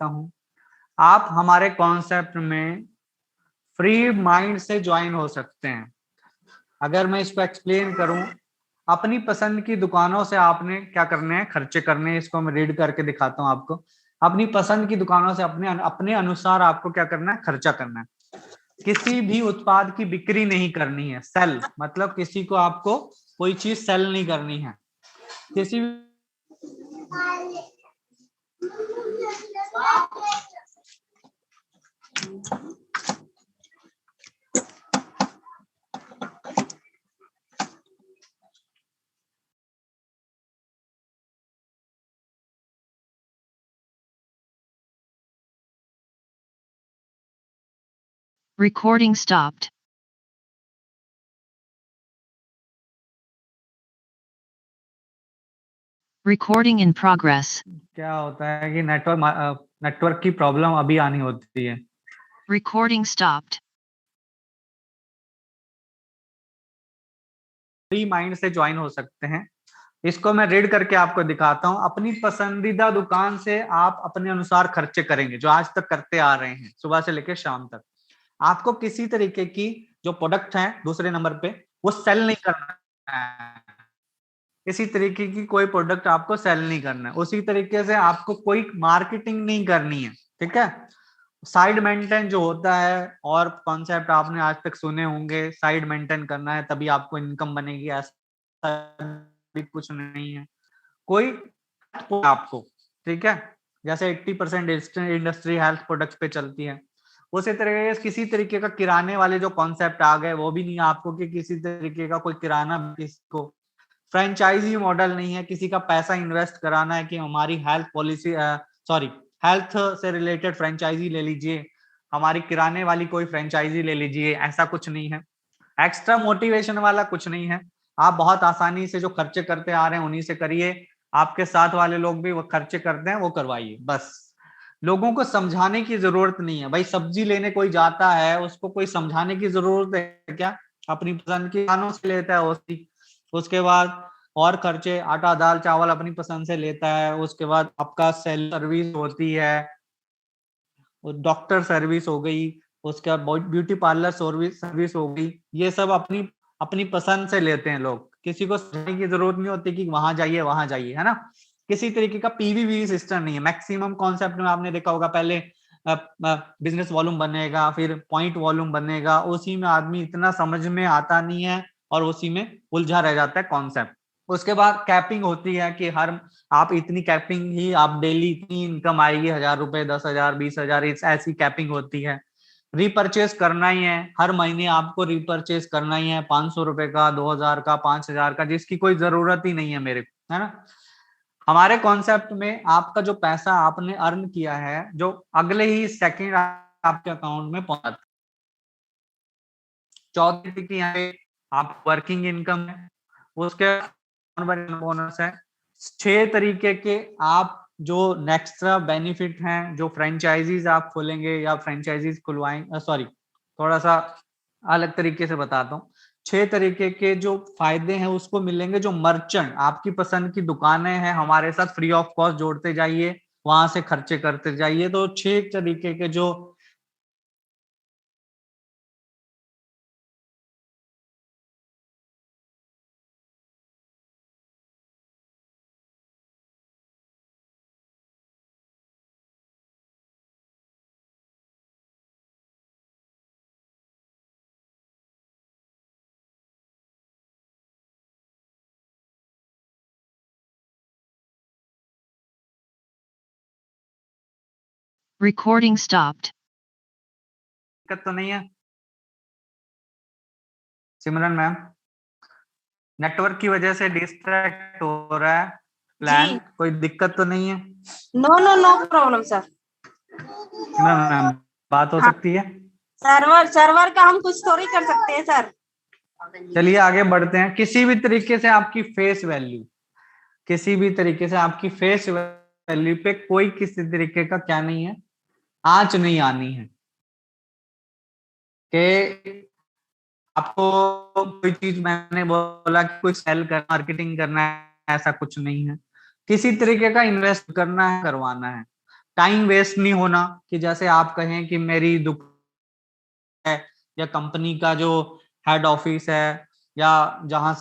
सकता हूँ। आप हमारे कॉन्सेप्ट में फ्री माइंड से ज्वाइन हो सकते हैं। अगर मैं इसको एक्सप्लेन करूं, अपनी पसंद की दुकानों से आपने क्या करने हैं, खर्चे करने हैं। इसको मैं रीड करके दिखाता हूं आपको। अपनी पसंद की दुकानों से अपने अनुसार आपको क्या करना है, खर्चा करना है। किसी भी उत्पाद की बिक्री नहीं करनी है। सेल मतलब किसी को आपको कोई चीज सेल नहीं करनी है। किसी भी Recording stopped. Recording in progress. क्या होता है कि नेटवर्क की प्रॉब्लम अभी आनी होती है। Recording stopped. फ्री माइंड से ज्वाइन हो सकते हैं। इसको मैं रीड करके आपको दिखाता हूं। अपनी पसंदीदा दुकान से आप अपने अनुसार खर्चे करेंगे, जो आज तक करते आ रहे हैं, सुबह से लेकर शाम तक। आपको किसी तरीके की जो प्रोडक्ट है दूसरे नंबर पे, वो सेल नहीं करना है। किसी तरीके की कोई प्रोडक्ट आपको सेल नहीं करना है। उसी तरीके से आपको कोई मार्केटिंग नहीं करनी है, ठीक है। साइड मेंटेन जो होता है, और कॉन्सेप्ट आपने आज तक सुने होंगे, साइड मेंटेन करना है तभी आपको इनकम बनेगी, ऐसा भी कुछ नहीं है। कोई आपको, ठीक है, जैसे 80% इंडस्ट्री हेल्थ प्रोडक्ट्स पे चलती है, उसी तरीके से किसी तरीके का किराने वाले जो कॉन्सेप्ट आ गए, वो भी नहीं आपको कि किसी तरीके का कोई किराना किसी को फ्रेंचाइजी मॉडल नहीं है। किसी का पैसा इन्वेस्ट कराना है कि हमारी हेल्थ पॉलिसी, सॉरी, हेल्थ से रिलेटेड फ्रेंचाइजी ले लीजिए, हमारी किराने वाली कोई फ्रेंचाइजी ले लीजिए, ऐसा कुछ नहीं है। एक्स्ट्रा मोटिवेशन वाला कुछ नहीं है। आप बहुत आसानी से जो खर्चे करते आ रहे हैं उन्हीं से करिए। आपके साथ वाले लोग भी वो खर्चे करते हैं, वो करवाइए बस। लोगों को समझाने की जरूरत नहीं है भाई। सब्जी लेने कोई जाता है, उसको कोई समझाने की जरूरत है क्या? अपनी पसंद की दुकानों से लेता है उसके बाद और खर्चे, आटा दाल चावल अपनी पसंद से लेता है। उसके बाद आपका सेल सर्विस होती है, डॉक्टर सर्विस हो गई, उसका ब्यूटी पार्लर सर्विस हो गई। ये सब अपनी अपनी पसंद से लेते हैं लोग। किसी को समझने की जरूरत नहीं होती कि वहां जाइए, है ना। किसी तरीके का पीवीवी सिस्टम नहीं है। मैक्सिमम कॉन्सेप्ट में आपने देखा होगा, पहले बिजनेस वॉल्यूम बनेगा, फिर पॉइंट वॉल्यूम बनेगा। उसी में आदमी इतना समझ में आता नहीं है और उसी में उलझा रह जाता है कॉन्सेप्ट। उसके बाद कैपिंग होती है कि हर आप इतनी कैपिंग ही, आप डेली इतनी इनकम आएगी, 1000 रुपए, 10,000, 20,000, ऐसी कैपिंग होती है। रिपर्चेस करना ही है, हर महीने आपको रिपर्चेस करना ही है, 500 रुपए का, 2000 का, 5000 का, जिसकी कोई जरूरत ही नहीं है मेरे को, है ना। हमारे कॉन्सेप्ट में आपका जो पैसा आपने अर्न किया है, जो अगले ही सेकंड आपके अकाउंट में पहुंचा, चौथी की यहाँ पे आप वर्किंग इनकम है, उसके बोनस है। 6 तरीके के आप जो एक्स्ट्रा बेनिफिट हैं, जो फ्रेंचाइजीज आप खोलेंगे या फ्रेंचाइजीज खुलवाएंगे, सॉरी, थोड़ा सा अलग तरीके से बताता हूँ। 6 तरीके के जो फायदे हैं उसको मिलेंगे। जो मर्चेंट, आपकी पसंद की दुकानें हैं, हमारे साथ फ्री ऑफ कॉस्ट जोड़ते जाइए, वहां से खर्चे करते जाइए। तो 6 तरीके के जो Recording stopped. दिक्कत तो नहीं है सिमरन मैम? नेटवर्क की वजह से डिस्ट्रैक्ट हो रहा है प्लान, कोई दिक्कत तो नहीं है? No no no problem sir. Simran ma'am, बात हो सकती है? सर्वर का हम कुछ थोड़ी कर सकते हैं सर। चलिए आगे बढ़ते हैं। किसी भी तरीके से आपकी फेस वैल्यू, किसी भी तरीके से आपकी फेस वैल्यू पे कोई किसी तरीके का क्या नहीं है, आंच नहीं आनी है कि आपको कोई चीज, मैंने बोला कि कोई सेल कर, मार्केटिंग करना है, ऐसा कुछ नहीं है। किसी तरीके का इन्वेस्ट करना है, करवाना है। टाइम वेस्ट नहीं होना कि जैसे आप कहें कि मेरी दुकान है या कंपनी का जो हेड ऑफिस है या जहां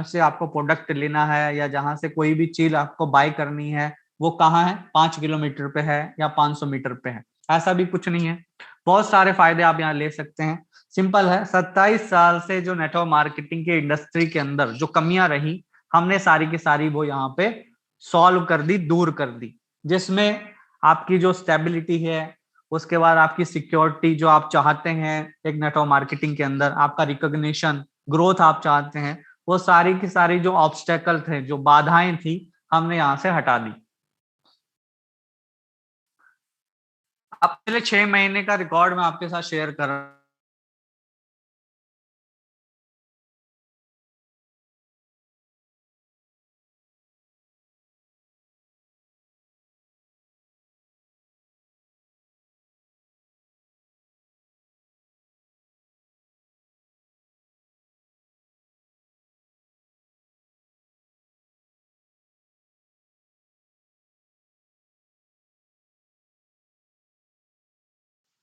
से आपको प्रोडक्ट लेना है या जहां से कोई भी चीज आपको बाय करनी है वो कहाँ है, 5 किलोमीटर पे है या 500 मीटर पे है, ऐसा भी कुछ नहीं है। बहुत सारे फायदे आप यहाँ ले सकते हैं। सिंपल है, 27 साल से जो नेटवर्क मार्केटिंग के इंडस्ट्री के अंदर जो कमियां रही, हमने सारी की सारी वो यहाँ पे सॉल्व कर दी, दूर कर दी, जिसमें आपकी जो स्टेबिलिटी है, उसके बाद आपकी सिक्योरिटी जो आप चाहते हैं एक नेटवर्क मार्केटिंग के अंदर, आपका रिकॉग्निशन, ग्रोथ आप चाहते हैं, वो सारी की सारी जो ऑब्स्टेकल थे, जो बाधाएं थी, हमने यहाँ से हटा दी। अब पिछले 6 महीने का रिकॉर्ड मैं आपके साथ शेयर कर रहा हूँ।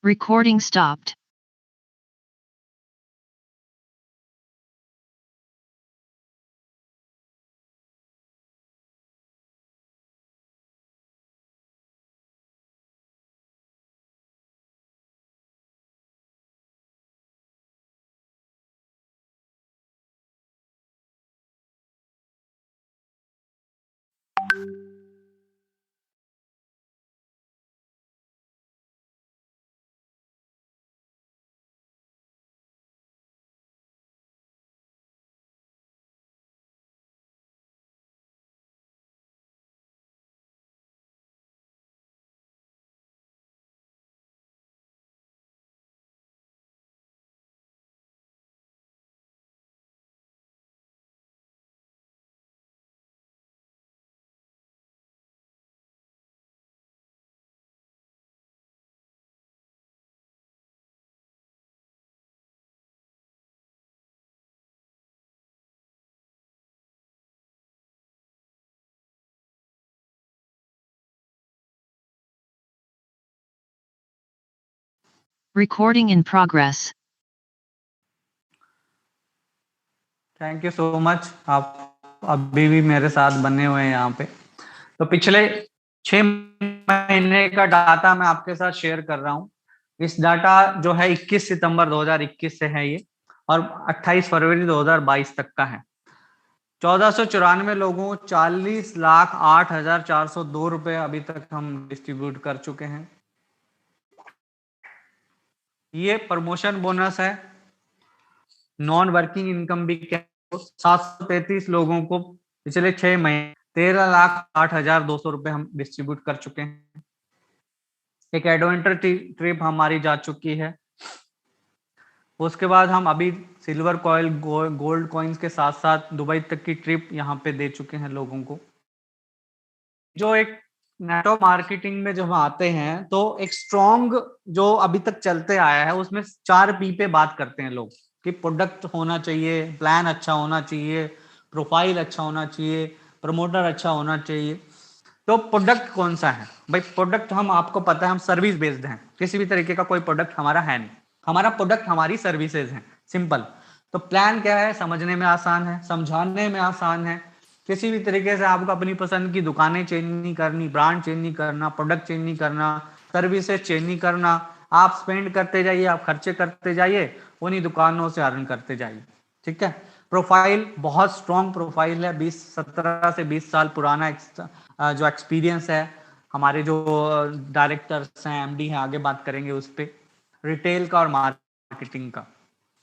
Recording stopped. Recording in progress. Thank you so much, आप अभी भी मेरे साथ बने हुए हैं यहाँ पे। तो पिछले 6 महीने का डाटा मैं आपके साथ शेयर कर रहा हूँ। इस डाटा जो है 21 सितंबर 2021 से है ये, और 28 फरवरी 2022 तक का है। 1494 लोगों 40,08,402 रुपए अभी तक हम डिस्ट्रीब्यूट कर चुके हैं। ये प्रमोशन बोनस है, नॉन वर्किंग इनकम भी 733 लोगों को पिछले 6 महीने 13,08,200 रुपए हम डिस्ट्रीब्यूट कर चुके हैं। एक एडवेंचर ट्रिप हमारी जा चुकी है। उसके बाद हम अभी सिल्वर कॉइल, गोल्ड कॉइन्स के साथ साथ दुबई तक की ट्रिप यहाँ पे दे चुके हैं लोगों को। जो एक नेटवर्क मार्केटिंग में जब हम आते हैं तो एक स्ट्रॉन्ग जो अभी तक चलते आया है उसमें 4P पे बात करते हैं लोग, कि प्रोडक्ट होना चाहिए, प्लान अच्छा होना चाहिए, प्रोफाइल अच्छा होना चाहिए, प्रमोटर अच्छा होना चाहिए। तो प्रोडक्ट कौन सा है भाई? प्रोडक्ट हम, आपको पता है हम सर्विस बेस्ड हैं, किसी भी तरीके का कोई प्रोडक्ट हमारा है नहीं, हमारा प्रोडक्ट हमारी सर्विसेज हैं, सिंपल। तो प्लान क्या है? समझने में आसान है, समझाने में आसान है। किसी भी तरीके से आपको अपनी पसंद की दुकानें चेंज नहीं करनी, ब्रांड चेंज नहीं करना, प्रोडक्ट चेंज नहीं करना, सर्विसेज चेंज नहीं करना। आप स्पेंड करते जाइए, आप खर्चे करते जाइए, उन्हीं दुकानों से अर्न करते जाइए, ठीक है। प्रोफाइल बहुत स्ट्रॉन्ग प्रोफाइल है, 17 से 20 साल पुराना जो एक्सपीरियंस है। हमारे जो डायरेक्टर्स हैं, एमडी हैं, आगे बात करेंगे उस पर, रिटेल का और मार्केटिंग का।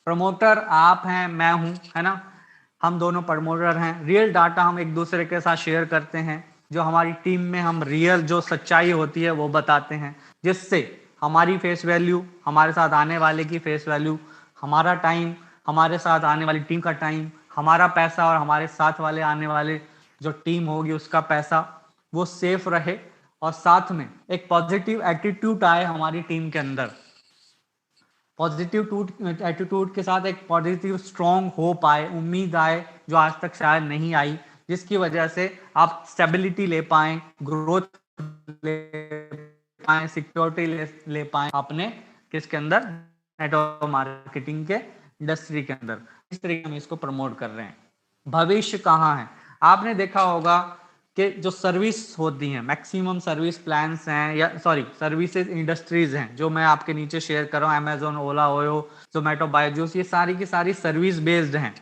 प्रमोटर आप हैं, मैं हूं, है ना, हम दोनों प्रमोटर हैं। रियल डाटा हम एक दूसरे के साथ शेयर करते हैं, जो हमारी टीम में हम रियल जो सच्चाई होती है वो बताते हैं, जिससे हमारी फेस वैल्यू, हमारे साथ आने वाले की फेस वैल्यू, हमारा टाइम, हमारे साथ आने वाली टीम का टाइम, हमारा पैसा और हमारे साथ वाले आने वाले जो टीम होगी उसका पैसा, वो सेफ रहे, और साथ में एक पॉजिटिव एटीट्यूड आए हमारी टीम के अंदर। पॉजिटिव एटीट्यूड के साथ एक पॉजिटिव स्ट्रॉन्ग होप आए, उम्मीद आए, जो आज तक शायद नहीं आई, जिसकी वजह से आप स्टेबिलिटी ले पाए, ग्रोथ ले पाए, सिक्योरिटी ले पाए आपने किसके अंदर, नेटवर्क मार्केटिंग के इंडस्ट्री के अंदर। इस तरीके हम इसको प्रमोट कर रहे हैं। भविष्य कहाँ है, आपने देखा होगा कि जो सर्विस होती हैं, मैक्सिमम सर्विस प्लान्स हैं या सर्विसेज इंडस्ट्रीज हैं जो मैं आपके नीचे शेयर कर रहा हूँ, अमेजोन, ओला, ओयो, जोमेटो, बायजूस, ये सारी की सारी सर्विस बेस्ड हैं।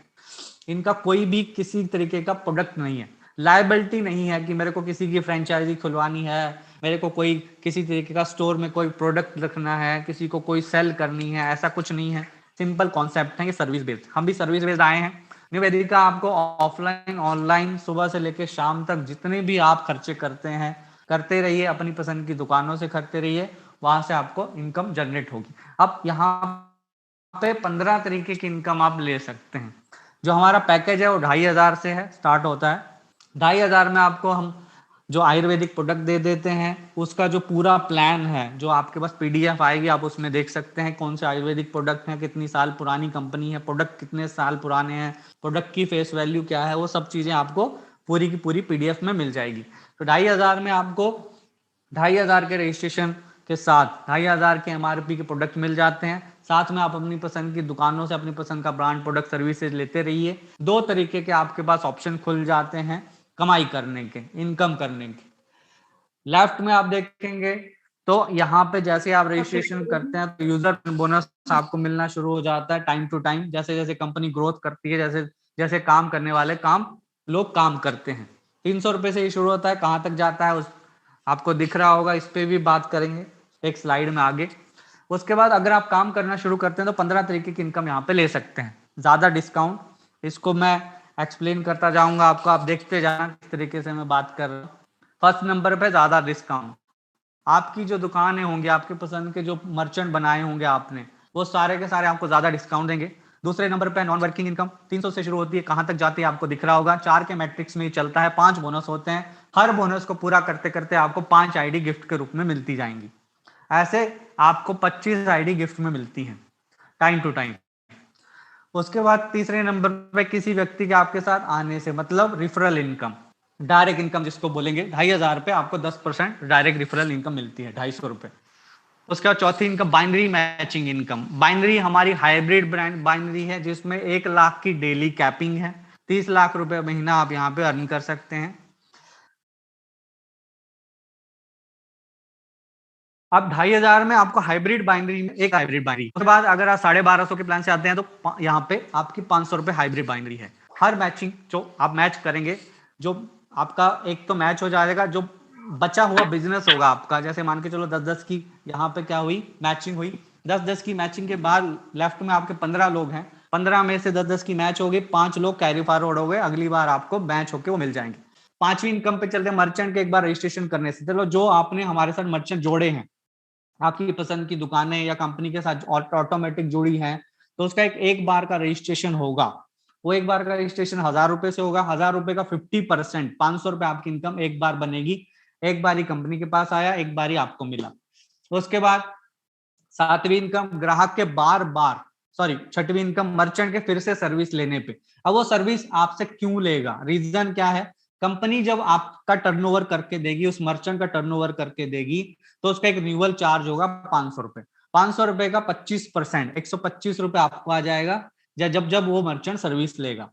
इनका कोई भी किसी तरीके का प्रोडक्ट नहीं है, लायबिलिटी नहीं है कि मेरे को किसी की फ्रेंचाइजी खुलवानी है, मेरे को कोई किसी तरीके का स्टोर में कोई प्रोडक्ट रखना है, किसी को कोई सेल करनी है, ऐसा कुछ नहीं है। सिंपल कॉन्सेप्ट है ये सर्विस बेस्ड। हम भी सर्विस बेस्ड आए हैं। निवेदिका आपको ऑफलाइन ऑनलाइन सुबह से लेकर शाम तक जितने भी आप खर्चे करते हैं करते रहिए, अपनी पसंद की दुकानों से खरीदते रहिए, वहां से आपको इनकम जनरेट होगी। अब यहाँ पे 15 तरीके की इनकम आप ले सकते हैं। जो हमारा पैकेज है वो 2500 से है, स्टार्ट होता है। 2500 में आपको हम जो आयुर्वेदिक प्रोडक्ट दे देते हैं, उसका जो पूरा प्लान है, जो आपके पास पीडीएफ आएगी, आप उसमें देख सकते हैं कौन से आयुर्वेदिक प्रोडक्ट हैं, कितनी साल पुरानी कंपनी है, प्रोडक्ट कितने साल पुराने हैं, प्रोडक्ट की फेस वैल्यू क्या है, वो सब चीजें आपको पूरी की पूरी पीडीएफ में मिल जाएगी। तो 2500 में आपको 2500 के रजिस्ट्रेशन के साथ 2500 के एमआरपी के प्रोडक्ट मिल जाते हैं। साथ में आप अपनी पसंद की दुकानों से अपनी पसंद का ब्रांड, प्रोडक्ट, सर्विसेज लेते रहिए। 2 तरीके के आपके पास ऑप्शन खुल जाते हैं कमाई करने के, इनकम करने के। लेफ्ट में आप देखेंगे तो यहाँ पे जैसे आप रजिस्ट्रेशन करते हैं तो यूजर बोनस आपको मिलना शुरू हो जाता है टाइम टू टाइम। जैसे जैसे कंपनी ग्रोथ करती है, जैसे जैसे काम करने वाले लोग काम करते हैं। 300 रुपए से ही शुरू होता है, कहाँ तक जाता है उस आपको दिख रहा होगा, इस पे भी बात करेंगे एक स्लाइड में आगे। उसके बाद अगर आप काम करना शुरू करते हैं तो 15 तरीके की इनकम यहाँ पे ले सकते हैं, ज्यादा डिस्काउंट। इसको मैं एक्सप्लेन करता जाऊंगा आपको, आप देखते जाना किस तरीके से मैं बात कर रहा हूँ। फर्स्ट नंबर पे ज्यादा डिस्काउंट, आपकी जो दुकानें होंगी, आपके पसंद के जो मर्चेंट बनाए होंगे आपने, वो सारे के सारे आपको ज्यादा डिस्काउंट देंगे। दूसरे नंबर पे नॉन वर्किंग इनकम 300 से शुरू होती है, कहां तक जाती है आपको दिख रहा होगा। 4 के मैट्रिक्स में ही चलता है, 5 बोनस होते हैं। हर बोनस को पूरा करते करते आपको 5 आईडी गिफ्ट के रूप में मिलती जाएंगी। ऐसे आपको 25 आईडी गिफ्ट में मिलती हैं टाइम टू टाइम। उसके बाद तीसरे नंबर पे किसी व्यक्ति के आपके साथ आने से, मतलब रिफरल इनकम, डायरेक्ट इनकम जिसको बोलेंगे। 2500 पे आपको 10% डायरेक्ट रिफरल इनकम मिलती है, 250 रुपए। उसके बाद चौथी income binary matching income. Binary हमारी हाइब्रिड ब्रांड बाइनरी है जिसमें 1 लाख की डेली कैपिंग है, 30 लाख रुपए महीना आप यहाँ पे अर्न कर सकते हैं। अब 2500 में आपको हाइब्रिड बाइनरी में एक हाइब्रिड बाइनरी, उसके बाद अगर आप 1250 के प्लान से आते हैं तो यहाँ पे आपकी 500 रुपए हाइब्रिड बाइनरी है। हर मैचिंग जो आप मैच करेंगे, जो आपका एक तो मैच हो जाएगा, जो बचा हुआ बिजनेस होगा आपका, जैसे मान के चलो 10-10 की यहाँ पे क्या हुई, मैचिंग हुई। 10-10 की मैचिंग के बाद लेफ्ट में आपके 15 लोग हैं, 15 में से 10-10 की मैच होगी, 5 लोग कैरी फॉरवर्ड हो गए, अगली बार आपको मैच होके वो मिल जाएंगे। 5वीं इनकम पे चलते हैं मर्चेंट के एक बार रजिस्ट्रेशन करने से। चलो जो आपने हमारे साथ मर्चेंट जोड़े हैं, आपकी पसंद की दुकानें या कंपनी के साथ ऑटोमेटिक जुड़ी हैं, तो उसका एक बार का रजिस्ट्रेशन होगा। वो एक बार का रजिस्ट्रेशन 1000 रुपए से होगा। 1000 रुपए का 50%, 500 रुपए आपकी इनकम एक बार बनेगी। एक बार ही कंपनी के पास आया, एक बार ही आपको मिला। उसके बाद 7वीं इनकम ग्राहक के छठवीं इनकम मर्चेंट के फिर से सर्विस लेने पे। अब वो सर्विस आपसे क्यों लेगा, रीजन क्या है, कंपनी जब आपका टर्नओवर करके देगी, उस मर्चेंट का टर्नओवर करके देगी, तो उसका एक रिन्यूअल चार्ज होगा 500 रुपए। 500 रुपए का 25%, 125 रुपए आपको आ जाएगा जब जब वो मर्चेंट सर्विस लेगा।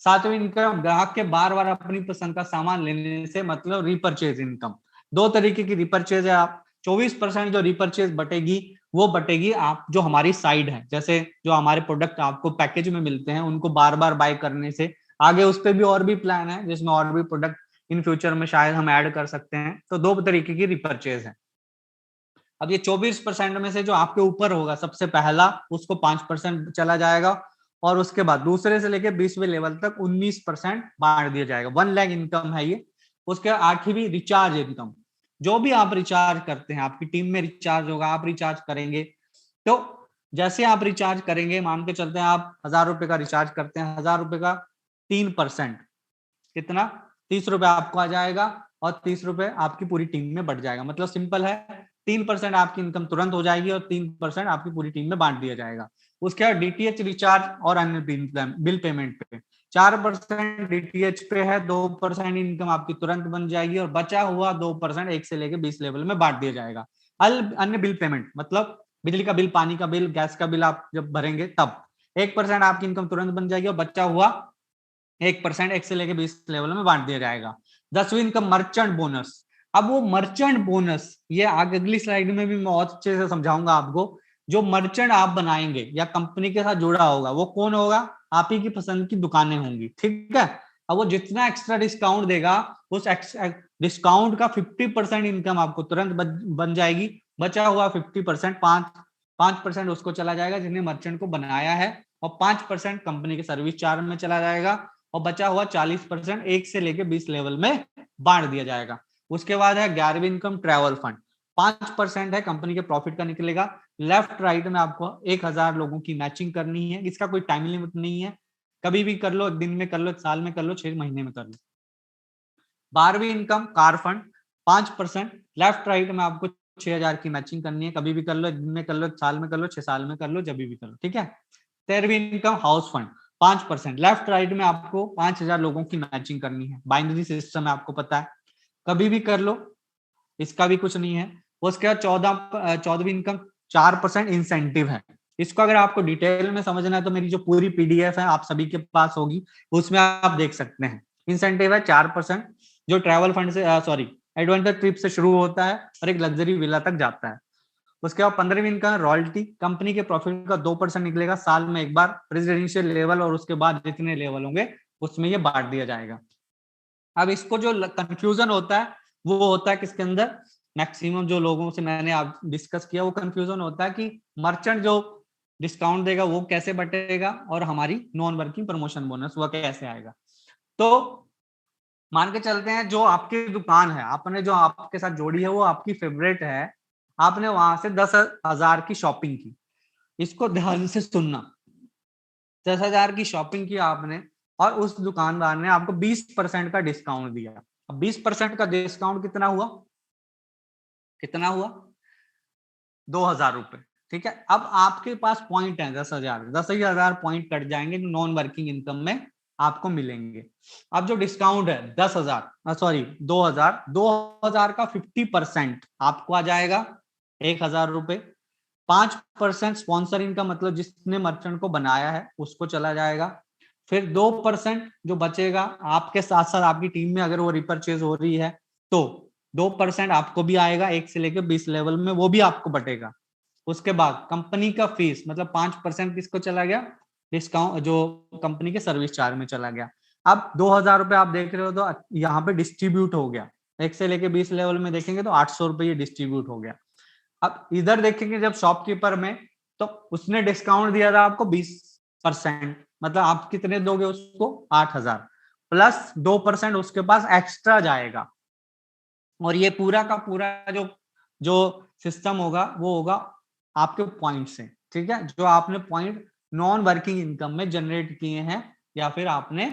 7वीं इनकम ग्राहक के बार बार अपनी पसंद का सामान लेने से, मतलब रिपर्चेज इनकम। 2 तरीके की रिपर्चेज है। आप 24% जो रिपर्चेज बटेगी, वो बटेगी आप जो हमारी साइड है, जैसे जो हमारे प्रोडक्ट आपको पैकेज में मिलते हैं उनको बार बार बाय करने से। आगे उस पर भी और भी प्लान है जिसमें और भी प्रोडक्ट इन फ्यूचर में शायद हम ऐड कर सकते हैं। तो 2 तरीके की रिपर्चेज है। अब ये 24% में से जो आपके ऊपर होगा सबसे पहला, उसको 5% चला जाएगा, और उसके बाद दूसरे से लेकर 20वें लेवल तक 19% बांट दिया जाएगा। 1 लाख इनकम है ये। उसके 8वीं रिचार्ज इनकम, जो भी आप रिचार्ज करते हैं, आपकी टीम में रिचार्ज होगा, आप रिचार्ज करेंगे, तो जैसे आप रिचार्ज करेंगे, मान के चलते हैं आप 1000 रुपए का रिचार्ज करते हैं, 1000 रुपए का 3%, कितना, 30 रुपए आपको आ जाएगा, और 30 रुपए आपकी पूरी टीम में बढ़ जाएगा। मतलब सिंपल है, 3% आपकी इनकम तुरंत हो जाएगी और 3% आपकी पूरी टीम में बांट दिया जाएगा। उसके बाद डीटीएच रिचार्ज और अन्य बिल पेमेंट पे 4% डीटीएच पे है, 2% इनकम आपकी तुरंत बन जाएगी, और बचा हुआ 2% 1 से लेके 20 लेवल में बांट दिया जाएगा। अन्य बिल पेमेंट मतलब बिजली का बिल, पानी का बिल, गैस का बिल आप जब भरेंगे तब 1% आपकी इनकम तुरंत बन जाएगी और बचा हुआ 1% 1 से लेके 20 लेवल में बांट दिया जाएगा। 10वीं इनकम मर्चेंट बोनस। अब वो मर्चेंट बोनस ये आगे अगली स्लाइड में भी मैं बहुत अच्छे से समझाऊंगा आपको। जो मर्चेंट आप बनाएंगे या कंपनी के साथ जुड़ा होगा वो कौन होगा? आप ही की पसंद की दुकानें होंगी, ठीक है। अब वो जितना एक्स्ट्रा डिस्काउंट देगा उस डिस्काउंट का 50% इनकम आपको तुरंत बन जाएगी। बचा हुआ 50% 5% उसको चला जाएगा जिन्हें मर्चेंट को बनाया है और 5% कंपनी के सर्विस चार्ज में चला जाएगा और बचा हुआ 40% 1 से लेके 20 लेवल में बांट दिया जाएगा। उसके बाद है 11वीं इनकम ट्रैवल फंड। 5% है कंपनी के प्रॉफिट का निकलेगा। लेफ्ट राइट में आपको 1000 लोगों की मैचिंग करनी है। इसका कोई टाइम लिमिट नहीं है, कभी भी कर लो, एक दिन में कर लो, एक साल में कर लो, 6 महीने में कर लो। 12वीं income car fund 5%। Left right में आपको 6000 की मैचिंग करनी है, कभी भी कर लो, एक दिन में कर लो, एक साल में कर लो, 6 साल में कर लो, जब भी कर लो, ठीक है। 13वीं income house fund 5%। Left right में आपको 5000 लोगों की मैचिंग करनी है। बाइनरी सिस्टम है, आपको पता है, कभी भी कर लो, इसका भी कुछ नहीं है। उसके बाद 14वीं इनकम 4% इंसेंटिव है। इसको अगर आपको डिटेल में समझना है तो मेरी जो पूरी पीडीएफ है आप सभी के पास होगी, उसमें आप देख सकते हैं। इंसेंटिव है 4% जो ट्रैवल फंड से एडवेंचर ट्रिप से शुरू होता है और एक लग्जरी विला तक जाता है। उसके बाद 15वीं इनकम रॉयल्टी। कंपनी के प्रॉफिट का 2% निकलेगा साल में एक बार, रेजिडेंशियल लेवल और उसके बाद जितने लेवल होंगे उसमें ये बांट दिया जाएगा। अब इसको जो कंफ्यूजन होता है वो होता है किसके अंदर? मैक्सिमम जो लोगों से मैंने आप डिस्कस किया वो कंफ्यूजन होता है कि मर्चेंट जो डिस्काउंट देगा वो कैसे बटेगा और हमारी नॉन वर्किंग प्रमोशन बोनस वो कैसे आएगा। तो मान के चलते हैं जो आपकी दुकान है, आपने जो आपके साथ जोड़ी है वो आपकी फेवरेट है, आपने वहां से 10,000 की शॉपिंग की। इसको ध्यान से सुनना, 10,000 की शॉपिंग की आपने और उस दुकानदार ने आपको 20% का डिस्काउंट दिया। अब 20% का डिस्काउंट कितना हुआ? कितना हुआ? 2,000 रुपए, ठीक है। अब आपके पास पॉइंट है 10,000, 10,000 पॉइंट कट जाएंगे जो नॉन वर्किंग इनकम में आपको मिलेंगे। अब जो डिस्काउंट है 2,000 का 50% आपको आ जाएगा 1,000 रुपए। 5% स्पॉन्सर इनकम मतलब जिसने मर्चेंट को बनाया है उसको चला जाएगा। फिर 2% जो बचेगा आपके साथ साथ आपकी टीम में अगर वो रिपर्चेज हो रही है तो 2% आपको भी आएगा 1 से लेकर 20 लेवल में, वो भी आपको बटेगा। उसके बाद कंपनी का फीस मतलब 5% किसको चला गया? डिस्काउंट जो कंपनी के सर्विस चार्ज में चला गया। अब 2,000 रुपए आप देख रहे हो तो यहाँ पे डिस्ट्रीब्यूट हो गया, 1 से लेके 20 लेवल में देखेंगे तो 800 रुपए ये डिस्ट्रीब्यूट हो गया। अब इधर देखेंगे जब शॉपकीपर में तो उसने डिस्काउंट दिया था आपको 20%, मतलब आप कितने दोगे उसको? 8,000 प्लस 2% उसके पास एक्स्ट्रा जाएगा। और ये पूरा का पूरा जो जो सिस्टम होगा वो होगा आपके पॉइंट से, ठीक है, जो आपने पॉइंट नॉन वर्किंग इनकम में जनरेट किए हैं या फिर आपने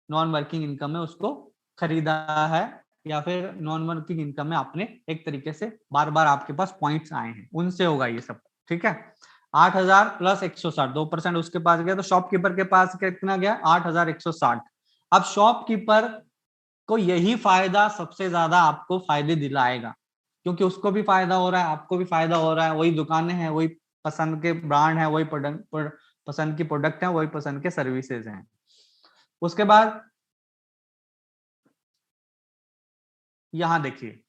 नॉन वर्किंग इनकम में उसको खरीदा है या फिर नॉन वर्किंग इनकम में आपने एक तरीके से बार बार आपके पास पॉइंट्स आए हैं उनसे होगा ये सब, ठीक है। 8,000 प्लस 160, 2% उसके पास गया तो शॉपकीपर के पास कितना गया? 8,160। अब शॉपकीपर को यही फायदा सबसे ज्यादा आपको फायदे दिलाएगा क्योंकि उसको भी फायदा हो रहा है, आपको भी फायदा हो रहा है, वही दुकानें हैं, वही पसंद के ब्रांड है, वही पसंद की प्रोडक्ट है, वही पसंद के सर्विसेज हैं। उसके बाद यहां देखिए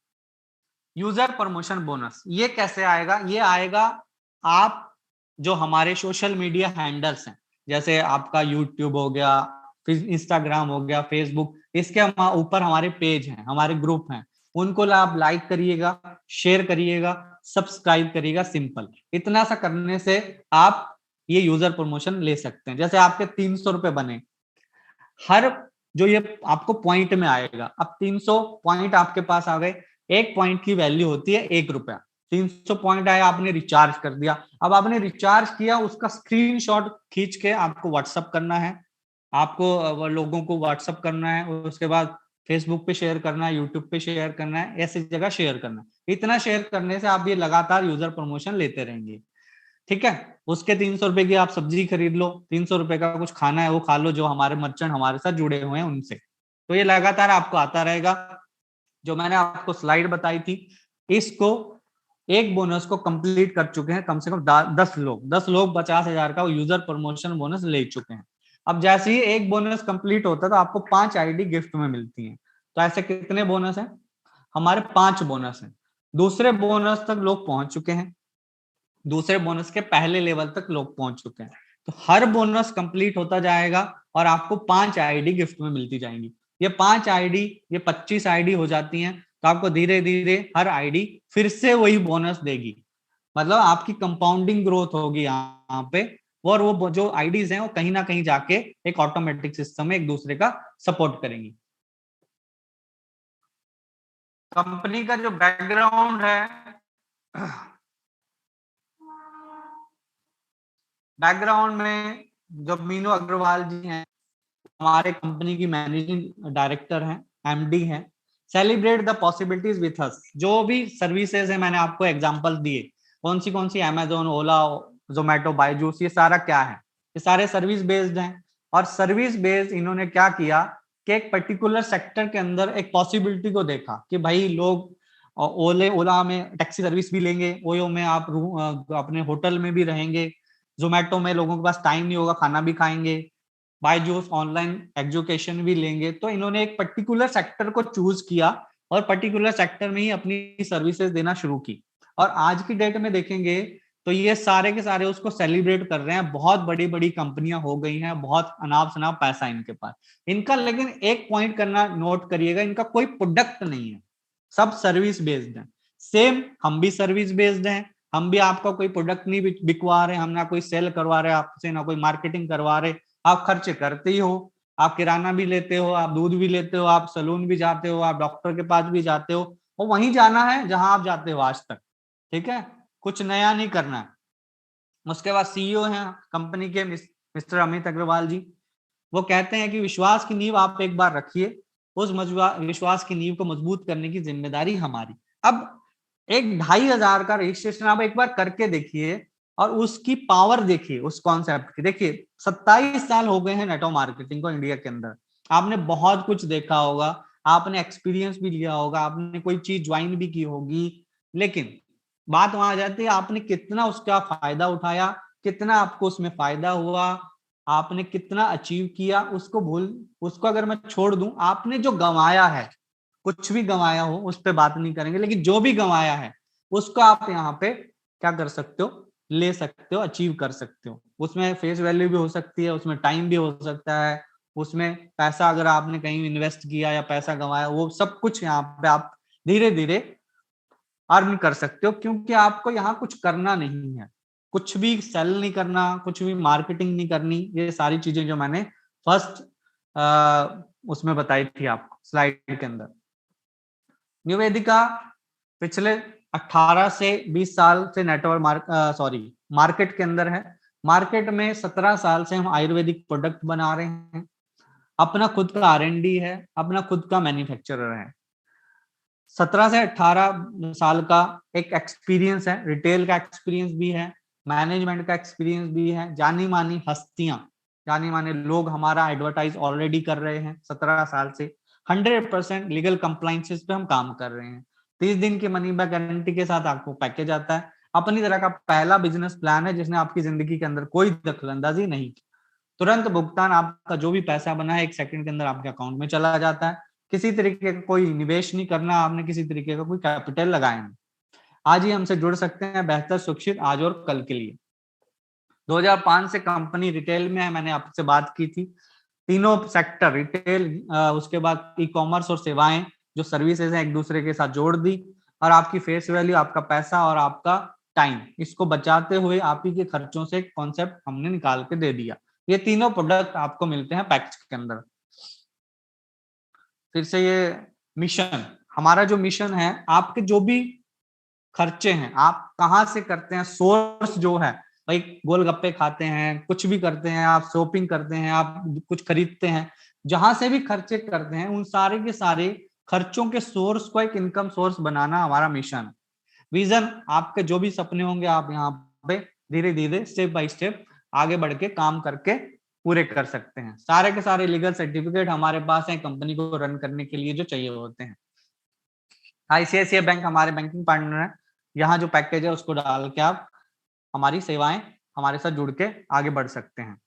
यूजर प्रमोशन बोनस, ये कैसे आएगा? ये आएगा आप जो हमारे सोशल मीडिया हैंडल्स हैं, जैसे आपका यूट्यूब हो गया, फिर इंस्टाग्राम हो गया, फेसबुक, इसके ऊपर हमारे पेज हैं, हमारे ग्रुप हैं, उनको आप लाइक करिएगा, शेयर करिएगा, सब्सक्राइब करिएगा। सिंपल इतना सा करने से आप ये यूजर प्रमोशन ले सकते हैं। जैसे आपके 300 रुपए बने, हर जो ये आपको पॉइंट में आएगा, अब 300 पॉइंट आपके पास आ गए, एक पॉइंट की वैल्यू होती है 1 रुपया। 300 पॉइंट आया, आपने रिचार्ज कर दिया। अब आपने रिचार्ज किया, उसका स्क्रीनशॉट खींच के आपको व्हाट्सअप करना है, आपको लोगों को व्हाट्सअप करना है, उसके बाद फेसबुक पे शेयर करना है, यूट्यूब पे शेयर करना है, ऐसी जगह शेयर करना है। इतना शेयर करने से आप ये लगातार यूजर प्रमोशन लेते रहेंगे, ठीक है। उसके 300 रुपए की आप सब्जी खरीद लो, 300 रुपए का कुछ खाना है वो खा लो, जो हमारे मर्चेंट हमारे साथ जुड़े हुए हैं उनसे, तो ये लगातार आपको आता रहेगा। जो मैंने आपको स्लाइड बताई थी इसको एक बोनस को कंप्लीट कर चुके हैं कम से कम 10 लोग। 10 लोग 50,000 का यूजर प्रमोशन बोनस ले चुके हैं। अब जैसे ही एक बोनस कंप्लीट होता है तो आपको 5 आईडी गिफ्ट में मिलती हैं। तो ऐसे कितने बोनस हैं? हमारे 5 बोनस हैं। दूसरे बोनस तक लोग पहुंच चुके हैं, दूसरे बोनस के पहले लेवल तक लोग पहुंच चुके हैं। तो हर बोनस कंप्लीट होता जाएगा और आपको 5 आईडी गिफ्ट में मिलती जाएंगी। ये 5 आईडी, ये 25 आईडी हो जाती हैं। तो आपको धीरे धीरे हर आईडी फिर से वही बोनस देगी, मतलब आपकी कंपाउंडिंग ग्रोथ होगी यहाँ पे। और वो जो आईडीज हैं वो कहीं ना कहीं जाके एक ऑटोमेटिक सिस्टम में एक दूसरे का सपोर्ट करेंगी। कंपनी का जो बैकग्राउंड है, बैकग्राउंड में जो मीनू अग्रवाल जी हैं, हमारे कंपनी की मैनेजिंग डायरेक्टर हैं, एमडी हैं। Celebrate the possibilities with us. जो भी सर्विसेज है मैंने आपको एग्जांपल दिए, कौन सी अमेजोन, ओला, जोमेटो, बायजूस, ये सारा क्या है? ये सारे सर्विस बेस्ड हैं। और सर्विस बेस्ड इन्होंने क्या किया कि एक पर्टिकुलर सेक्टर के अंदर एक पॉसिबिलिटी को देखा कि भाई लोग ओला में टैक्सी सर्विस भी लेंगे, ओयो में आप अपने होटल में भी रहेंगे, जोमेटो में लोगों के पास टाइम नहीं होगा, खाना भी खाएंगे, बायजूस ऑनलाइन एजुकेशन भी लेंगे। तो इन्होंने एक पर्टिकुलर सेक्टर को चूज किया और पर्टिकुलर सेक्टर में ही अपनी सर्विसेज देना शुरू की। और आज की डेट में देखेंगे तो ये सारे के सारे उसको सेलिब्रेट कर रहे हैं। बहुत बड़ी बड़ी कंपनियां हो गई हैं, बहुत अनाप शनाप पैसा इनके पास। इनका लेकिन एक पॉइंट करना नोट करिएगा, इनका कोई प्रोडक्ट नहीं है, सब सर्विस बेस्ड है। सेम हम भी सर्विस बेस्ड हैं, हम भी आपका कोई प्रोडक्ट नहीं बिकवा रहे, हम ना कोई सेल करवा रहे आपसे, ना कोई मार्केटिंग करवा रहे। आप खर्च करते ही हो, आप किराना भी लेते हो, आप दूध भी लेते हो, आप सलून भी जाते हो, आप डॉक्टर के पास भी जाते हो, और वहीं जाना है जहां आप जाते हो आज तक। ठीक है, कुछ नया नहीं करना है। उसके बाद सीईओ हैं कंपनी के मिस्टर अमित अग्रवाल जी। वो कहते हैं कि विश्वास की नींव आप एक बार रखिए, उस विश्वास की नींव को मजबूत करने की जिम्मेदारी हमारी। अब एक 2,500 का रजिस्ट्रेशन आप एक बार करके देखिए और उसकी पावर देखिए, उस कॉन्सेप्ट की देखिए। 27 साल हो गए हैं नेटवर्क मार्केटिंग को इंडिया के अंदर। आपने बहुत कुछ देखा होगा, आपने एक्सपीरियंस भी लिया होगा, आपने कोई चीज ज्वाइन भी की होगी, लेकिन बात वहां आ जाती है आपने कितना उसका फायदा उठाया, कितना आपको उसमें फायदा हुआ, आपने कितना अचीव किया, उसको अगर मैं छोड़ दूं, आपने जो गंवाया है, कुछ भी गंवाया हो उस पर बात नहीं करेंगे, लेकिन जो भी गंवाया है उसको आप यहाँ पे क्या कर सकते हो, ले सकते हो, अचीव कर सकते हो। उसमें फेस वैल्यू भी हो सकती है, उसमें टाइम भी हो सकता है, उसमें पैसा अगर आपने कहीं इन्वेस्ट किया या पैसा गंवाया, वो सब कुछ यहाँ पे आप धीरे धीरे अर्न कर सकते हो, क्योंकि आपको यहाँ कुछ करना नहीं है, कुछ भी सेल नहीं करना, कुछ भी मार्केटिंग नहीं करनी। ये सारी चीजें जो मैंने फर्स्ट उसमें बताई थी आपको स्लाइड के अंदर। निवेदिका पिछले 18 से 20 साल से मार्केट के अंदर है। मार्केट में 17 साल से हम आयुर्वेदिक प्रोडक्ट बना रहे हैं, अपना खुद का R&D है, अपना खुद का मैन्युफैक्चरर है। 17 से 18 साल का एक एक्सपीरियंस है, रिटेल का एक्सपीरियंस भी है, मैनेजमेंट का एक्सपीरियंस भी है, जानी मानी हस्तियां, जानी माने लोग हमारा एडवर्टाइज ऑलरेडी कर रहे हैं 17 साल से। 100% लीगल कंप्लाइंसेस पे हम काम कर रहे हैं। 30 दिन की मनी बैक गारंटी के साथ आपको पैकेज आता है। अपनी तरह का पहला बिजनेस प्लान है जिसने आपकी जिंदगी के अंदर कोई दखलंदाजी नहीं की। तुरंत भुगतान, आपका जो भी पैसा बना है 1 सेकंड के अंदर आपके अकाउंट में चला जाता है। किसी तरीके का कोई निवेश नहीं करना, आपने किसी तरीके का कोई कैपिटल लगाया नहीं। आज ही हमसे जुड़ सकते हैं बेहतर सुरक्षित आज और कल के लिए। 2005 से कंपनी रिटेल में है, मैंने आपसे बात की थी। तीनों सेक्टर रिटेल, उसके बाद ई कॉमर्स और सेवाएं, जो सर्विसेज हैं एक दूसरे के साथ जोड़ दी, और आपकी फेस वैल्यू, आपका पैसा और आपका टाइम, इसको बचाते हुए आप ही के खर्चों से कॉन्सेप्ट हमने निकाल के दे दिया। ये तीनों प्रोडक्ट आपको मिलते हैं पैकेज के अंदर। फिर से ये मिशन, हमारा जो मिशन है, आपके जो भी खर्चे हैं आप कहाँ से करते हैं, सोर्स जो है, भाई गोलगप्पे खाते हैं, कुछ भी करते हैं, आप शॉपिंग करते हैं, आप कुछ खरीदते हैं, जहां से भी खर्चे करते हैं, उन सारे के सारे खर्चों के सोर्स को एक इनकम सोर्स बनाना हमारा मिशन। विजन, आपके जो भी सपने होंगे आप यहाँ पे धीरे धीरे स्टेप बाय स्टेप आगे बढ़ के काम करके पूरे कर सकते हैं। सारे के सारे लीगल सर्टिफिकेट हमारे पास है कंपनी को रन करने के लिए जो चाहिए होते हैं। आईसीआईसीआई बैंक हमारे बैंकिंग पार्टनर है। यहाँ जो पैकेज है उसको डाल के आप हमारी सेवाएं हमारे साथ जुड़ के आगे बढ़ सकते हैं।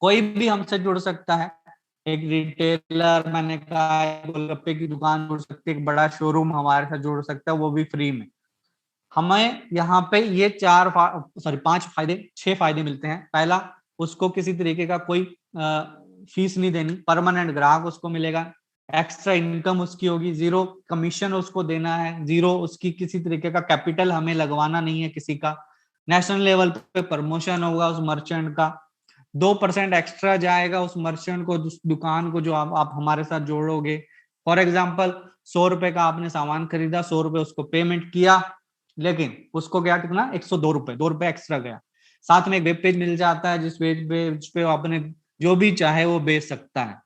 कोई भी हमसे जुड़ सकता है, एक रिटेलर, मैंने कहा गोलगप्पे की दुकान जुड़ सकती है, एक बड़ा शोरूम हमारे साथ जुड़ सकता है, वो भी फ्री में। हमें यहाँ पे ये 6 फायदे मिलते हैं। पहला, उसको किसी तरीके का कोई फीस नहीं देनी, परमानेंट ग्राहक उसको मिलेगा, एक्स्ट्रा इनकम उसकी होगी, 0 कमीशन उसको देना है, 0 उसकी किसी तरीके का कैपिटल हमें लगवाना नहीं है किसी का। नेशनल लेवल पे प्रमोशन होगा उस मर्चेंट का, 2% एक्स्ट्रा जाएगा उस मर्चेंट को, दुकान को, जो आप हमारे साथ जोड़ोगे। फॉर एग्जाम्पल 100 रुपए का आपने सामान खरीदा, 100 रुपए उसको पेमेंट किया, लेकिन उसको क्या कितना 102 रुपए, 2 रुपए एक्स्ट्रा गया। साथ में एक वेब पेज मिल जाता है जिस पेज पे आपने जो भी चाहे वो बेच सकता है।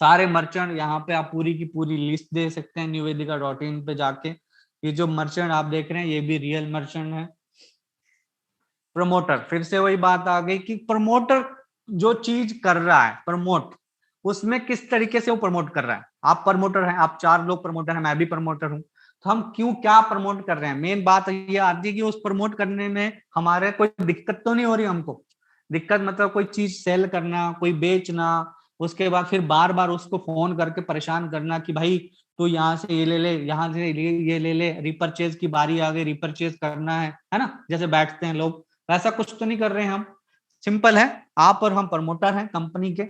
सारे मर्चेंट यहाँ पे आप पूरी की पूरी लिस्ट दे सकते हैं nivedika.in पे जाके। ये जो मर्चेंट आप देख रहे हैं ये भी रियल मर्चेंट है। प्रमोटर, फिर से वही बात आ गई कि प्रमोटर जो चीज कर रहा है प्रमोट, उसमें किस तरीके से वो प्रमोट कर रहा है। आप प्रमोटर हैं, आप 4 लोग प्रमोटर हैं, मैं भी प्रमोटर हूं, तो हम क्यों क्या प्रमोट कर रहे हैं। मेन बात ये आती है कि उस प्रमोट करने में हमारे कोई दिक्कत तो नहीं हो रही हमको। दिक्कत मतलब कोई चीज सेल करना, कोई बेचना, उसके बाद फिर बार बार उसको फोन करके परेशान करना कि भाई तो यहाँ से ये ले ले, यहाँ से ये ले ले, रिपर्चेज की बारी आ गई, रिपर्चेज करना है ना, जैसे बैठते हैं लोग, वैसा कुछ तो नहीं कर रहे हैं हम। सिंपल है, आप और हम प्रमोटर हैं कंपनी के,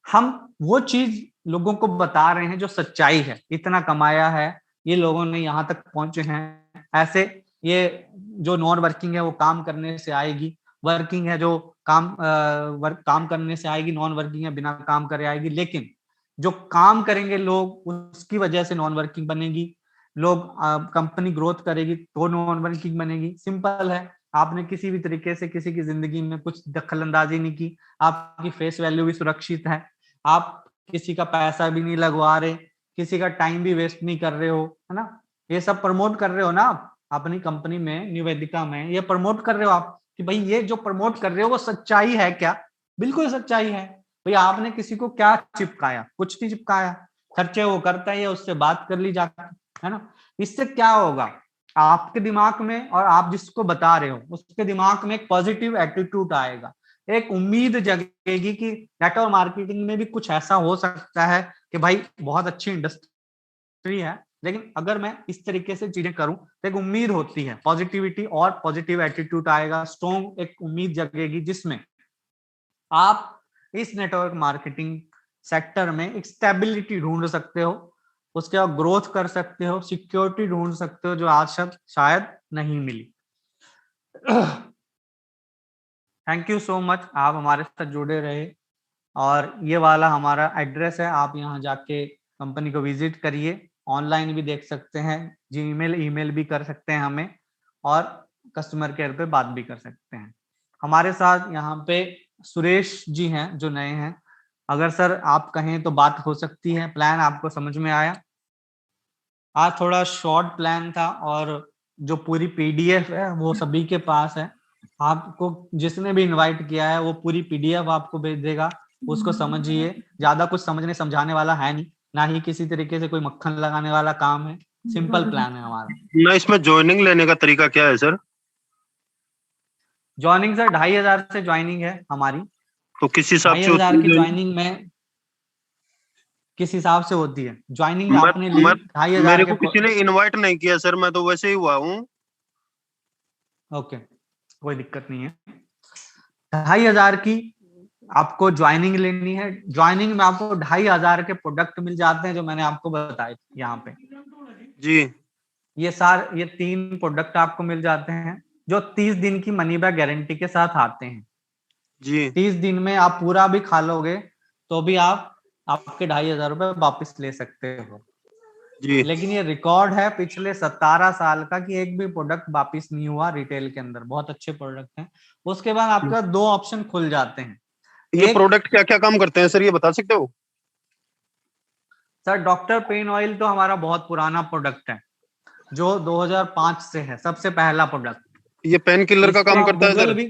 हम वो चीज लोगों को बता रहे हैं जो सच्चाई है। इतना कमाया है, ये लोगों ने यहाँ तक पहुंचे हैं ऐसे। ये जो नॉन वर्किंग है वो काम करने से आएगी, वर्किंग है जो काम करने से आएगी, नॉन वर्किंग है बिना काम करे आएगी। लेकिन जो काम करेंगे लोग उसकी वजह से नॉन वर्किंग बनेगी, लोग कंपनी ग्रोथ करेगी तो नॉन वर्किंग बनेगी। सिंपल है, आपने किसी भी तरीके से किसी की जिंदगी में कुछ दखल अंदाजी नहीं की, आपकी फेस वैल्यू भी सुरक्षित है, आप किसी का पैसा भी नहीं लगवा रहे, किसी का टाइम भी वेस्ट नहीं कर रहे हो, है ना। ये सब प्रमोट कर रहे हो ना आप अपनी कंपनी में, निवेदिका में, ये प्रमोट कर रहे हो आप कि भाई ये जो प्रमोट कर रहे हो वो सच्चाई है क्या। बिल्कुल सच्चाई है भाई। आपने किसी को क्या चिपकाया, कुछ नहीं चिपकाया, खर्चे वो करता है, उससे बात कर ली जाकर, है ना। इससे क्या होगा, आपके दिमाग में और आप जिसको बता रहे हो उसके दिमाग में एक पॉजिटिव एटीट्यूड आएगा, एक उम्मीद जगेगी कि नेटवर्क मार्केटिंग में भी कुछ ऐसा हो सकता है कि भाई बहुत अच्छी इंडस्ट्री है, लेकिन अगर मैं इस तरीके से चीजें करूं तो एक उम्मीद होती है, पॉजिटिविटी और पॉजिटिव एटीट्यूड आएगा, स्ट्रॉन्ग एक उम्मीद जगेगी जिसमें आप इस नेटवर्क मार्केटिंग सेक्टर में एक स्टेबिलिटी ढूंढ सकते हो, उसके बाद ग्रोथ कर सकते हो, सिक्योरिटी ढूंढ सकते हो जो आज शायद नहीं मिली। थैंक यू सो मच, आप हमारे साथ जुड़े रहे। और ये वाला हमारा एड्रेस है, आप यहाँ जाके कंपनी को विजिट करिए, ऑनलाइन भी देख सकते हैं, जीमेल ईमेल भी कर सकते हैं हमें, और कस्टमर केयर पे बात भी कर सकते हैं। हमारे साथ यहाँ पे सुरेश जी हैं जो नए हैं, अगर सर आप कहें तो बात हो सकती है। प्लान आपको समझ में आया? आज थोड़ा शॉर्ट प्लान था, और जो पूरी पीडीएफ है वो सभी के पास है, आपको जिसने भी इनवाइट किया है वो पूरी पीडीएफ आपको भेज देगा, उसको समझिए। ज्यादा कुछ समझने समझाने वाला है नहीं, ना ही किसी तरीके से कोई मक्खन लगाने वाला काम है, सिंपल प्लान है हमारा। ना इसमें ज्वाइनिंग लेने का तरीका क्या है सर? ज्वाइनिंग सर 2500 से ज्वाइनिंग है हमारी। तो किस हिसाब से 2500 की ज्वाइनिंग में किस हिसाब से होती है ज्वाइनिंग आपने ली? 2500 मेरे के को किसी ने इनवाइट नहीं किया सर, मैं तो वैसे ही हुआ हूँ। ओके, कोई दिक्कत नहीं है। 2500 की आपको ज्वाइनिंग लेनी है। ज्वाइनिंग में आपको 2500 के प्रोडक्ट मिल जाते हैं जो मैंने आपको बताए यहाँ पे जी। ये 3 प्रोडक्ट आपको मिल जाते हैं जो 30 दिन की मनी बैक गारंटी के साथ आते हैं जी। 30 दिन में आप पूरा भी खा लोगे तो भी आपके 2500 रुपए वापस ले सकते हो जी। लेकिन ये रिकॉर्ड है पिछले 17 साल का कि एक भी प्रोडक्ट वापस नहीं हुआ रिटेल के अंदर। बहुत अच्छे प्रोडक्ट हैं। उसके बाद आपका 2 ऑप्शन खुल जाते हैं। ये प्रोडक्ट क्या क्या काम करते हैं सर, ये बता सकते हो? सर डॉक्टर पेन ऑयल तो हमारा बहुत पुराना प्रोडक्ट है जो 2005 से है, सबसे पहला प्रोडक्ट। ये पेन किलर का काम करता है सर? भी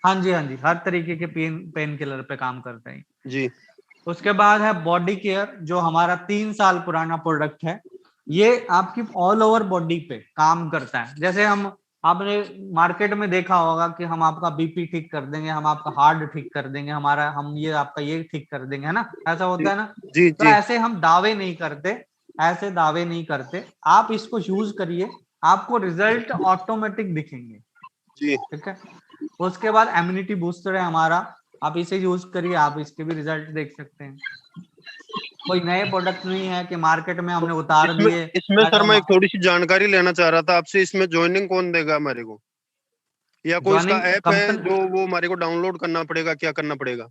हाँ जी, हर तरीके के पेन किलर पे काम करता है जी। उसके बाद है बॉडी केयर जो हमारा 3 साल पुराना प्रोडक्ट है ये आपकी ऑल ओवर बॉडी पे काम करता है। जैसे हम, आपने मार्केट में देखा होगा कि हम आपका बीपी ठीक कर देंगे, हम आपका हार्ट ठीक कर देंगे, हमारा हम ये आपका ये ठीक कर देंगे, है ना, ऐसा होता है ना। जी तो जी ऐसे हम दावे नहीं करते, ऐसे दावे नहीं करते। आप इसको यूज करिए, आपको रिजल्ट ऑटोमेटिक दिखेंगे। जी। ठीक है। उसके बाद इम्यूनिटी बूस्टर है हमारा, आप इसे यूज करिए, आप इसके भी रिजल्ट देख सकते हैं। कोई नए प्रोडक्ट नहीं है कि मार्केट में हमने उतार इसमें दिए इसमें सर ऐसा। मैं एक थोड़ी सी जानकारी लेना चाह रहा था आपसे, इसमें ज्वाइनिंग कौन देगा हमारे को, या कोई इसका ज्वाइनिंग ऐप है कंपनी, जो वो हमारे को डाउनलोड करना पड़ेगा, क्या करना पड़ेगा?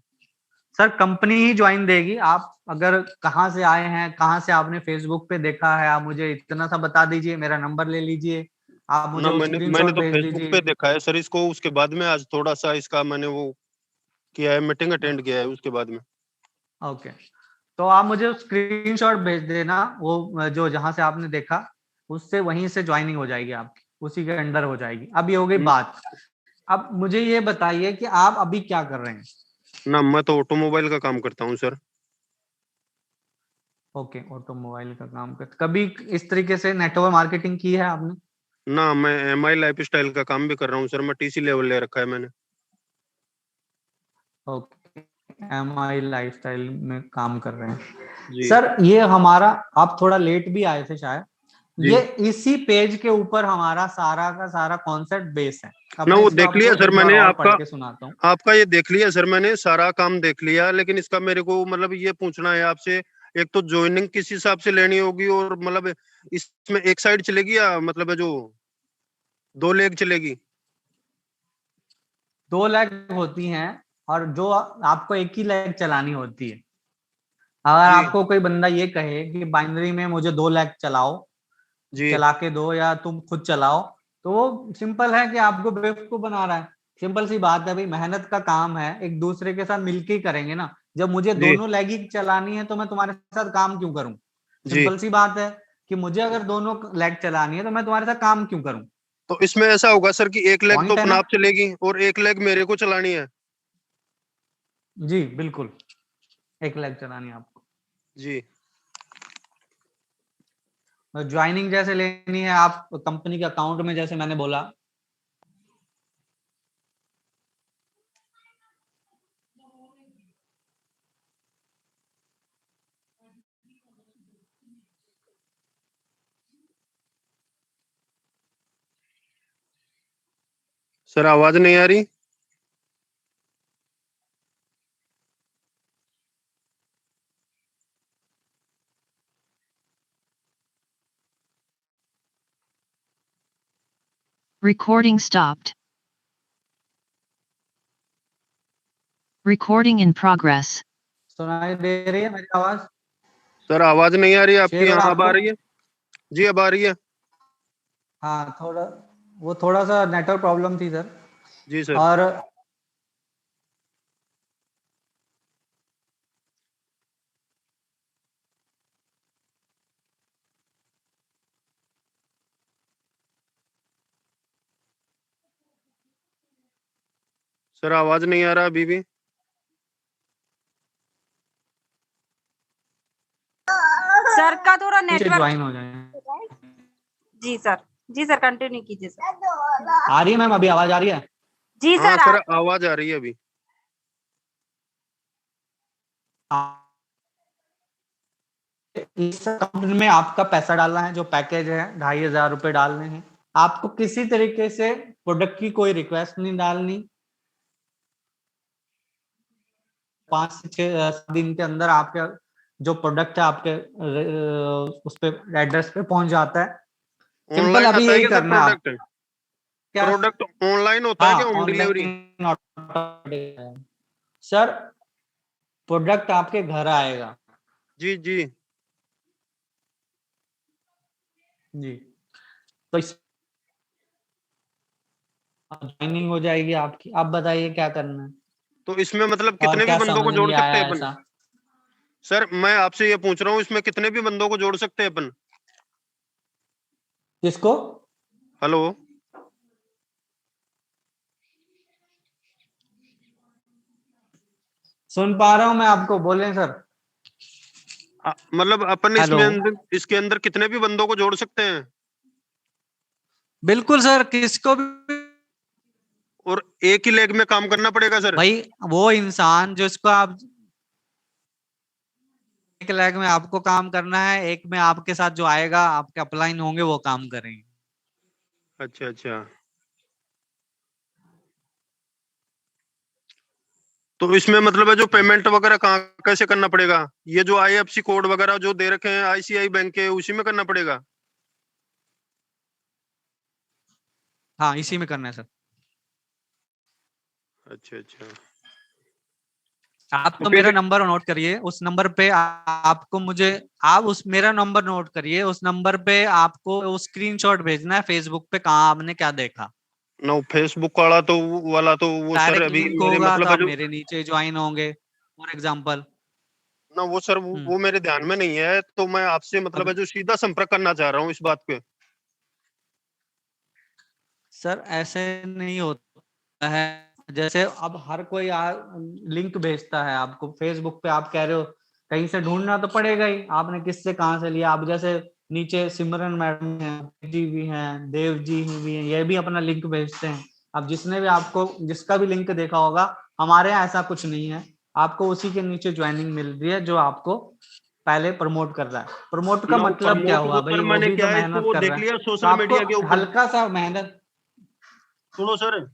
सर कंपनी ही ज्वाइन देगी। आप अगर कहाँ से आए हैं, कहाँ से आपने फेसबुक पे देखा है, आप मुझे इतना सा बता दीजिए, मेरा नंबर ले लीजिए, आप मुझे ना, वो मैंने मैंने स्क्रीनशॉट तो भेज फेसबुक दीजिए। पे देखा है सर इसको, उसके बाद में आज थोड़ा सा इसका मैंने वो किया है, मीटिंग अटेंड किया है उसके बाद में। ओके, तो आप मुझे स्क्रीनशॉट भेज देना, वो जो जहां से आपने देखा, उससे वहीं से ज्वाइनिंग हो जाएगी आपकी, उसी के अंडर हो जाएगी। अब ये हो गई हम्म, बात। अब मुझे ये बताइए कि आप अभी क्या कर रहे हैं। ना, मैं तो ऑटोमोबाइल का काम करता हूँ सर। ओके, ऑटोमोबाइल का काम कर, कभी इस तरीके से नेटवर्क मार्केटिंग की है आपने? ना, मैं MI लाइफ स्टाइल का काम भी कर रहा हूँ सर, मैं TC लेवल ले रखा है मैंने। ओके, MI लाइफस्टाइल में काम कर रहे हैं। जी सर ये हमारा, आप थोड़ा लेट भी आए थे शायद, जी। ये इसी पेज के ऊपर हमारा सारा का सारा कॉन्सेप्ट बेस है। अब ना, मैं वो इसको देख लिया आपको सर एक बार मैंने और पढ़ आपका के सुनाता हूँ। आपका ये देख लिया सर, मैंने सारा काम देख लिया, लेकिन इसका मेरे को मतलब ये पूछना है आपसे, एक तो ज्वाइनिंग किस हिसाब से लेनी होगी, और मतलब इसमें एक साइड चलेगी या मतलब है जो 2 लेग चलेगी? 2 लेग होती हैं, और जो आपको एक ही लेग चलानी होती है। अगर जी आपको कोई बंदा ये कहे कि बाइनरी में मुझे 2 लेग चलाओ, जी चला के दो, या तुम खुद चलाओ, तो वो सिंपल है कि आपको बेवकूफ बना रहा है। सिंपल सी बात है भाई, मेहनत का काम है, एक दूसरे के साथ मिलके ही करेंगे ना। जब मुझे जी दोनों लेग ही चलानी है तो मैं तुम्हारे साथ काम क्यों करूं? जी। सिंपल सी बात है कि मुझे अगर दोनों लेग चलानी है तो मैं तुम्हारे साथ काम क्यों करूं? तो इसमें ऐसा होगा सर कि एक लेग तो पॉइंट है अपने ना। आप चलेगी और एक लेग मेरे को चलानी है? जी बिल्कुल, एक लेग चलानी है आपको। जी ज्वाइनिंग जैसे लेनी है, आप कंपनी के अकाउंट में, जैसे मैंने बोला, सर, आवाज नहीं आ रही। Recording stopped. Recording in progress. सुनाई दे रही है मेरी आवाज? सर, आवाज नहीं आ रही आपकी, शेर हो रहा यहाँ है अब आ आपको? रही है। जी, अब आ रही है। हाँ, थोड़ा, वो थोड़ा सा नेटवर्क प्रॉब्लम थी सर। जी सर। और सर, आवाज नहीं आ रहा अभी भी। सर का थोड़ा नीचे नेटवर्क। ज्वाइन हो जाए। जी सर, जी सर, कंटिन्यू कीजिए सर। आ रही है मैम, अभी आवाज आ रही है? जी हाँ सर, सर, आवाज आ रही है अभी। इस अकाउंट में आपका पैसा डालना है, जो पैकेज है 2500 रुपए डालने हैं। आपको किसी तरीके से प्रोडक्ट की कोई रिक्वेस्ट नहीं डालनी। 5 से 6 दिन के अंदर आपके जो प्रोडक्ट है आपके उस पे एड्रेस पे पहुंच जाता है। सिंपल ऑनलाइन अभी आता है यही क्या सर करना है आप। प्रोडक्ट? क्या? प्रोडक्ट ऑनलाइन होता है हाँ, क्या, home delivery? Online sir, product आपके घर आएगा। जी जी। जी, तो इस ज्वाइनिंग हो जाएगी आपकी। आप बताइए क्या करना है, तो इसमें मतलब और कितने भी क्या बंदों समझ को जोड़ नहीं सकते आया हैं अपन? ऐसा? सर, मैं आपसे ये पूछ रहा हूँ, इसमें कितने भी बंदों को जोड़ सकते हैं अपन? किसको? हेलो। सुन पा रहा हूं मैं आपको, बोलें सर। मतलब अपन हेलो। इसके अंदर कितने भी बंदों को जोड़ सकते हैं? बिल्कुल सर, किसको भी। और एक ही लेग में काम करना पड़ेगा सर? भाई वो इंसान जिसको आप, एक लेग में आपको काम करना है, एक में आपके साथ जो आएगा, आपके अपलाइन होंगे, वो काम करेंगे। अच्छा अच्छा। तो इसमें मतलब है जो पेमेंट वगैरह कहाँ कैसे करना पड़ेगा? ये जो IFSC कोड वगैरह जो दे रखे हैं ICICI बैंक के, उसी में करना पड़ेगा? हाँ, इसी में करना है सर। अच्छा अच्छा। आप तो तो फिर मेरा नंबर नोट करिए, उस नंबर पे आपको मुझे, आप उस मेरा नंबर नोट करिए, उस नंबर पे आपको वो स्क्रीनशॉट भेजना है फेसबुक पे, कहाँ आपने क्या देखा। नो, फेसबुक वाला तो वो सर डायरेक्ट अभी लिंक मेरे होगा तो मतलब है आप जो, मेरे नीचे ज्वाइन होंगे, फॉर एग्जाम्पल। ना वो सर वो मेरे ध्यान में नहीं है, तो मैं आपसे मतलब है अब जो सीधा संपर्क करना चाह रहा हूँ इस बात पे। सर ऐसे नहीं होता है, जैसे अब हर कोई लिंक भेजता है आपको फेसबुक पे, आप कह रहे हो कहीं से ढूंढना तो पड़ेगा ही, आपने किससे कहाँ से लिया। आप जैसे नीचे सिमरन मैडम है, जी भी हैं, देव जी भी हैं, ये भी अपना लिंक भेजते हैं। अब जिसने भी आपको जिसका भी लिंक देखा होगा, हमारे यहाँ ऐसा कुछ नहीं है, आपको उसी के नीचे ज्वाइनिंग मिल रही है जो आपको पहले प्रमोट कर रहा है। प्रमोट का नो, मतलब क्या प्रमोट हुआ वो भाई, सर वो मैंने भी तो क्या है इसको मेहनत वो कर देख रहा है, लिया तो सोशल आपको मीडिया के ऊपर। हल्का सा मेहनत। सुनो सर,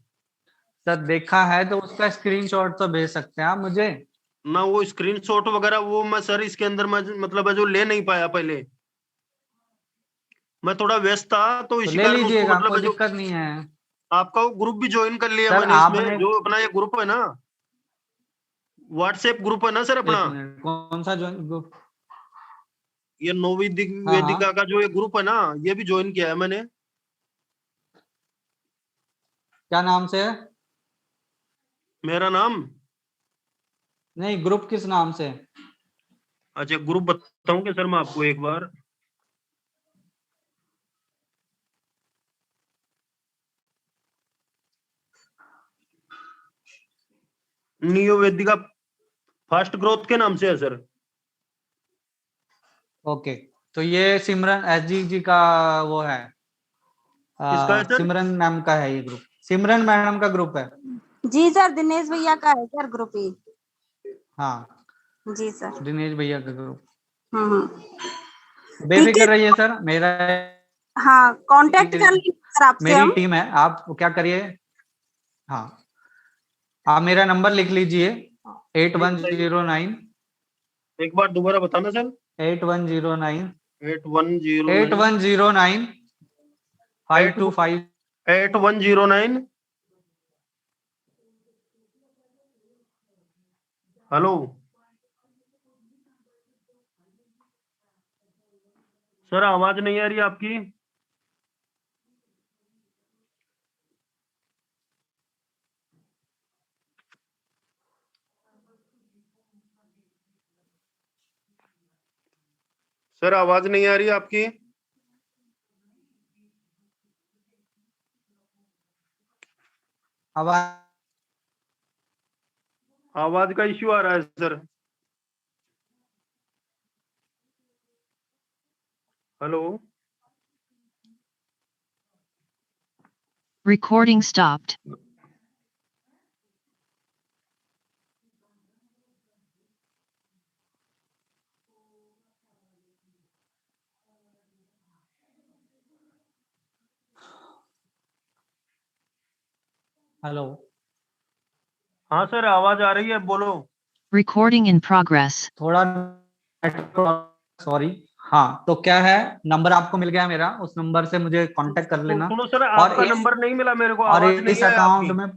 सर देखा है तो उसका स्क्रीनशॉट तो भेज सकते हैं आप मुझे। ना वो स्क्रीनशॉट वगैरह वो मैं सर इसके अंदर मैं मतलब है जो ले नहीं पाया पहले, मैं थोड़ा व्यस्त था, तो तो इसी ले कारण उसको लीजिएगा, मतलब कोई है जो दिक्कत नहीं है। आपका वो ग्रुप भी ज्वाइन कर लिया सर मैंने, इसमें आपने, जो अपना ये ग्रुप है ना, व्हाट्सएप ग्रुप है ना सर अपना, एक मिनट, कौन सा ज्वाइन? ये नवोदिक हाँ हाँ, वेदिका का जो ये ग्रुप है ना, ये भी ज्वाइन किया है मैंने। क्या नाम से है? मेरा नाम, नहीं, ग्रुप किस नाम से? अच्छा ग्रुप बताऊं क्या सर मैं आपको एक बार? नियो वेदिका फास्ट ग्रोथ के नाम से है सर। ओके, तो ये सिमरन SG जी का वो है, किसका है सर? सिमरन मैम का है ये ग्रुप, सिमरन मैडम का ग्रुप है। जी सर, दिनेश भैया का है सर ग्रुप ही। हाँ, जी सर। दिनेश भैया का ग्रुप। हम्म। ठीक है। बेफिक्र रहिए सर, मेरा, हाँ, कांटेक्ट कर मेरी, लेंगे सर आपसे मेरी हम। टीम है, आप क्या करिए, हाँ, आप मेरा नंबर लिख लीजिए, एट जी वन बताइए, जीरो नाइन एक बार दोबारा बताना सर। 8109 8109 8109 एट 525। 8109। हेलो सर, आवाज नहीं आ रही आपकी। सर आवाज नहीं आ रही आपकी। आवाज, आवाज का इश्यू आ रहा है sir. Hello Recording stopped. Hello, हाँ सर, आवाज आ रही है, बोलो। Recording in progress. थोड़ा, सॉरी। हाँ, तो क्या है, नंबर आपको मिल गया मेरा, उस नंबर से मुझे कांटेक्ट कर लेना। सुनो सर, और आपका नंबर नहीं मिला मेरे को, आवाज इस नहीं है अकाउंट आपकी। में,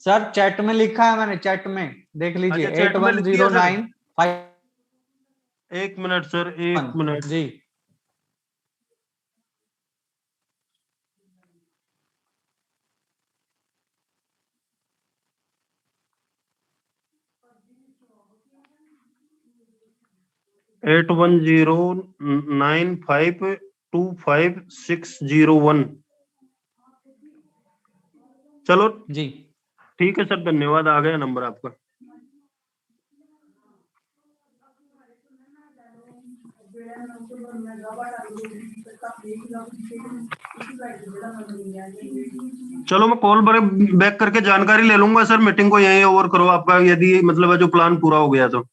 सर चैट में लिखा है मैंने, चैट में देख लीजिए, अच्छा, एट चैट में वन लिख दिया जीरो सर। नाइन फाइव एक मिनट सर, एक मिनट। जी। 8109525601। चलो जी, ठीक है सर, धन्यवाद, आ गया नंबर आपका। चलो मैं कॉल बैक करके जानकारी ले लूंगा सर, मीटिंग को यहीं ओवर करो आपका, यदि मतलब है जो प्लान पूरा हो गया तो।